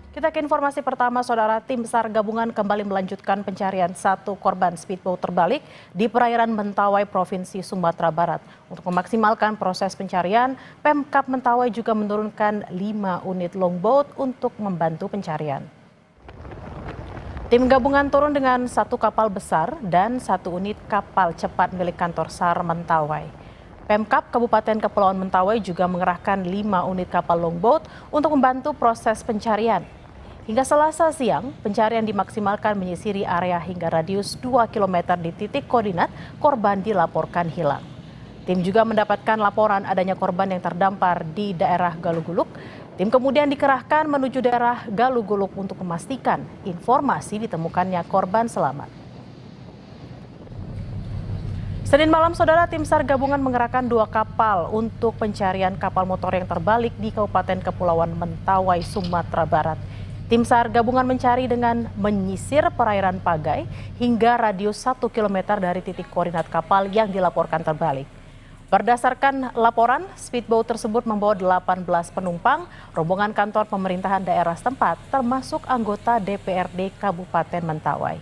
Kita ke informasi pertama, Saudara. Tim SAR gabungan kembali melanjutkan pencarian satu korban speedboat terbalik di perairan Mentawai, Provinsi Sumatera Barat. Untuk memaksimalkan proses pencarian, Pemkab Mentawai juga menurunkan 5 unit longboat untuk membantu pencarian. Tim gabungan turun dengan satu kapal besar dan satu unit kapal cepat milik kantor SAR Mentawai. Pemkab Kabupaten Kepulauan Mentawai juga mengerahkan 5 unit kapal longboat untuk membantu proses pencarian. Hingga Selasa siang, pencarian dimaksimalkan menyisiri area hingga radius 2 km di titik koordinat korban dilaporkan hilang. Tim juga mendapatkan laporan adanya korban yang terdampar di daerah Galuguluk. Tim kemudian dikerahkan menuju daerah Galuguluk untuk memastikan informasi ditemukannya korban selamat. Senin malam, Saudara, tim SAR gabungan mengerahkan 2 kapal untuk pencarian kapal motor yang terbalik di Kabupaten Kepulauan Mentawai, Sumatera Barat. Tim SAR gabungan mencari dengan menyisir perairan Pagai hingga radius 1 km dari titik koordinat kapal yang dilaporkan terbalik. Berdasarkan laporan, speedboat tersebut membawa 18 penumpang, rombongan kantor pemerintahan daerah setempat, termasuk anggota DPRD Kabupaten Mentawai.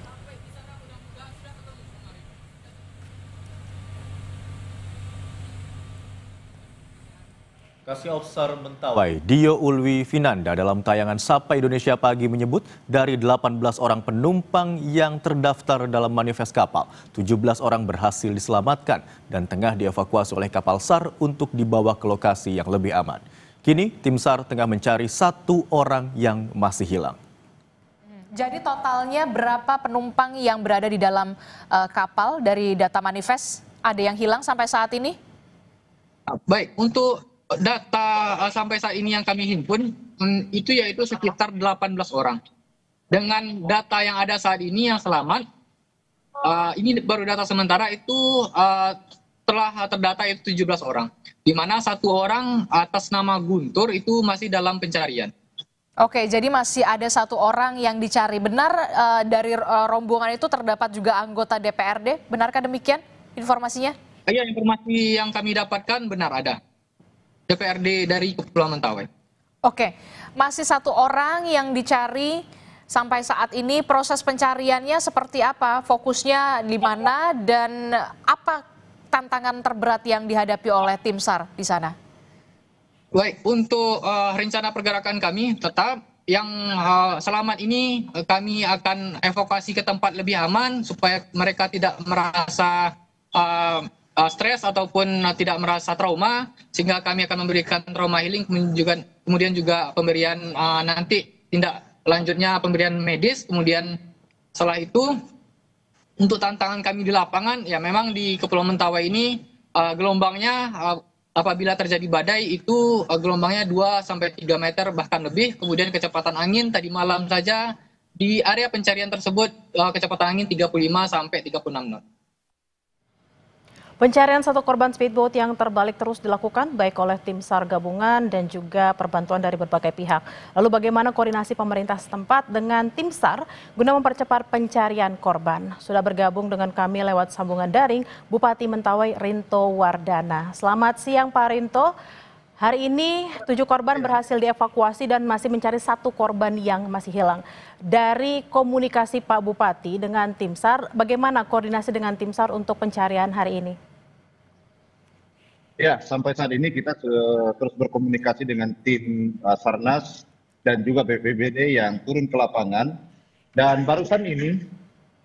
Kasih SAR Mentawai, Dio Ulwi Finanda dalam tayangan Sapa Indonesia Pagi menyebut dari 18 orang penumpang yang terdaftar dalam manifest kapal, 17 orang berhasil diselamatkan dan tengah dievakuasi oleh kapal SAR untuk dibawa ke lokasi yang lebih aman. Kini tim SAR tengah mencari 1 orang yang masih hilang. Jadi totalnya berapa penumpang yang berada di dalam kapal dari data manifest? Ada yang hilang sampai saat ini? Baik, untuk data sampai saat ini yang kami himpun itu yaitu sekitar 18 orang. Dengan data yang ada saat ini yang selamat, ini baru data sementara itu telah terdata itu 17 orang. Di mana 1 orang atas nama Guntur itu masih dalam pencarian. Oke, jadi masih ada 1 orang yang dicari. Benar dari rombongan itu terdapat juga anggota DPRD, benarkah demikian informasinya? Ya, informasi yang kami dapatkan benar ada. DPRD dari Kepulauan Mentawai. Oke, masih 1 orang yang dicari sampai saat ini. Proses pencariannya seperti apa? Fokusnya di mana dan apa tantangan terberat yang dihadapi oleh tim SAR di sana? Baik, untuk rencana pergerakan kami tetap yang selamat ini kami akan evakuasi ke tempat lebih aman supaya mereka tidak merasa stres ataupun tidak merasa trauma, sehingga kami akan memberikan trauma healing, kemudian juga pemberian nanti tindak lanjutnya pemberian medis. Kemudian setelah itu untuk tantangan kami di lapangan, ya memang di Kepulauan Mentawai ini gelombangnya apabila terjadi badai itu gelombangnya 2-3 meter bahkan lebih. Kemudian kecepatan angin tadi malam saja di area pencarian tersebut kecepatan angin 35-36 knot. Pencarian 1 korban speedboat yang terbalik terus dilakukan baik oleh tim SAR gabungan dan juga perbantuan dari berbagai pihak. Lalu bagaimana koordinasi pemerintah setempat dengan tim SAR guna mempercepat pencarian korban? Sudah bergabung dengan kami lewat sambungan daring Bupati Mentawai Rinto Wardana. Selamat siang Pak Rinto. Hari ini 7 korban berhasil dievakuasi dan masih mencari 1 korban yang masih hilang. Dari komunikasi Pak Bupati dengan tim SAR, bagaimana koordinasi dengan tim SAR untuk pencarian hari ini? Ya, sampai saat ini kita terus berkomunikasi dengan tim Sarnas dan juga BPBD yang turun ke lapangan. Dan barusan ini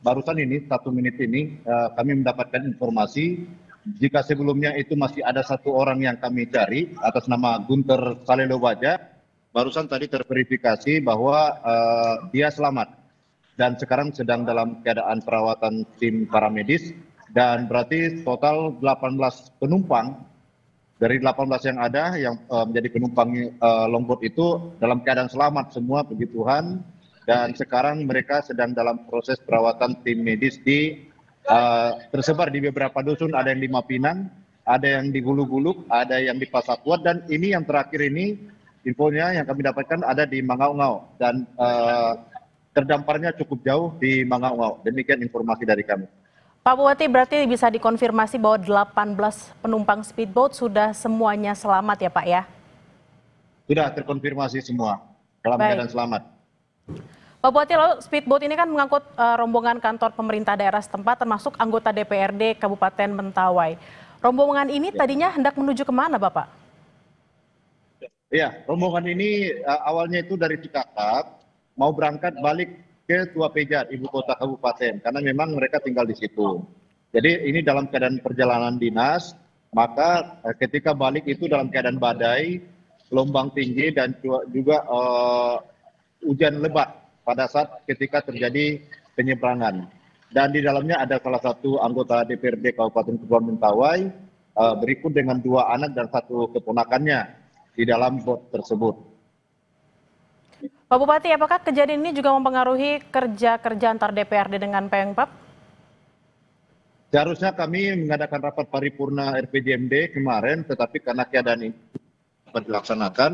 1 menit ini kami mendapatkan informasi jika sebelumnya itu masih ada 1 orang yang kami cari atas nama Guntur Salelo Baja. Barusan tadi terverifikasi bahwa dia selamat dan sekarang sedang dalam keadaan perawatan tim paramedis, dan berarti total 18 penumpang dari 18 yang ada yang menjadi penumpang longboat itu dalam keadaan selamat semua, puji Tuhan, dan sekarang mereka sedang dalam proses perawatan tim medis tersebar di beberapa dusun. Ada yang di Mapinang, ada yang di Guluguluk, ada yang di Pasapuat, dan ini yang terakhir ini infonya yang kami dapatkan ada di Mangaungau, dan terdamparnya cukup jauh di Mangaungau. Demikian informasi dari kami. Pak Bupati, berarti bisa dikonfirmasi bahwa 18 penumpang speedboat sudah semuanya selamat ya Pak ya? Sudah terkonfirmasi semua dalam keadaan selamat. Pak Bupati, lalu speedboat ini kan mengangkut rombongan kantor pemerintah daerah setempat termasuk anggota DPRD Kabupaten Mentawai. Rombongan ini tadinya hendak menuju kemana, Bapak? Iya, rombongan ini awalnya itu dari Cikakap, mau berangkat balik ke Tua Pejat, ibu kota kabupaten, karena memang mereka tinggal di situ. Jadi ini dalam keadaan perjalanan dinas, maka ketika balik itu dalam keadaan badai, gelombang tinggi, dan juga hujan lebat pada saat ketika terjadi penyeberangan. Dan di dalamnya ada salah satu anggota DPRD Kabupaten Kepulauan Mentawai, berikut dengan 2 anak dan 1 keponakannya di dalam bot tersebut. Pak Bupati, apakah kejadian ini juga mempengaruhi kerja antar DPRD dengan Pemkab? Seharusnya kami mengadakan rapat paripurna RPJMD kemarin, tetapi karena keadaan ini dapat dilaksanakan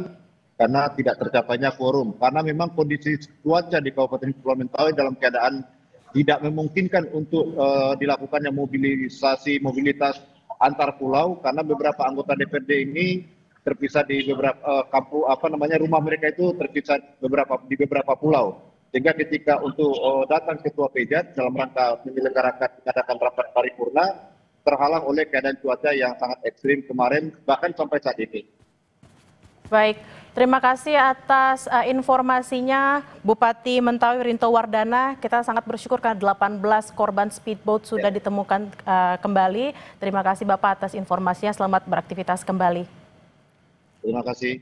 karena tidak tercapainya quorum. Karena memang kondisi cuaca di Kabupaten Kepulauan Mentawai dalam keadaan tidak memungkinkan untuk dilakukannya mobilitas antar pulau, karena beberapa anggota DPRD ini terpisah di beberapa rumah mereka itu terpisah di beberapa pulau. Sehingga ketika untuk datang ke Tua Pejat dalam rangka mengadakan rapat paripurna, terhalang oleh keadaan cuaca yang sangat ekstrim kemarin, bahkan sampai saat ini. Baik, terima kasih atas informasinya Bupati Mentawai Rinto Wardana. Kita sangat bersyukur karena 18 korban speedboat sudah ditemukan kembali. Terima kasih Bapak atas informasinya, selamat beraktivitas kembali. Terima kasih.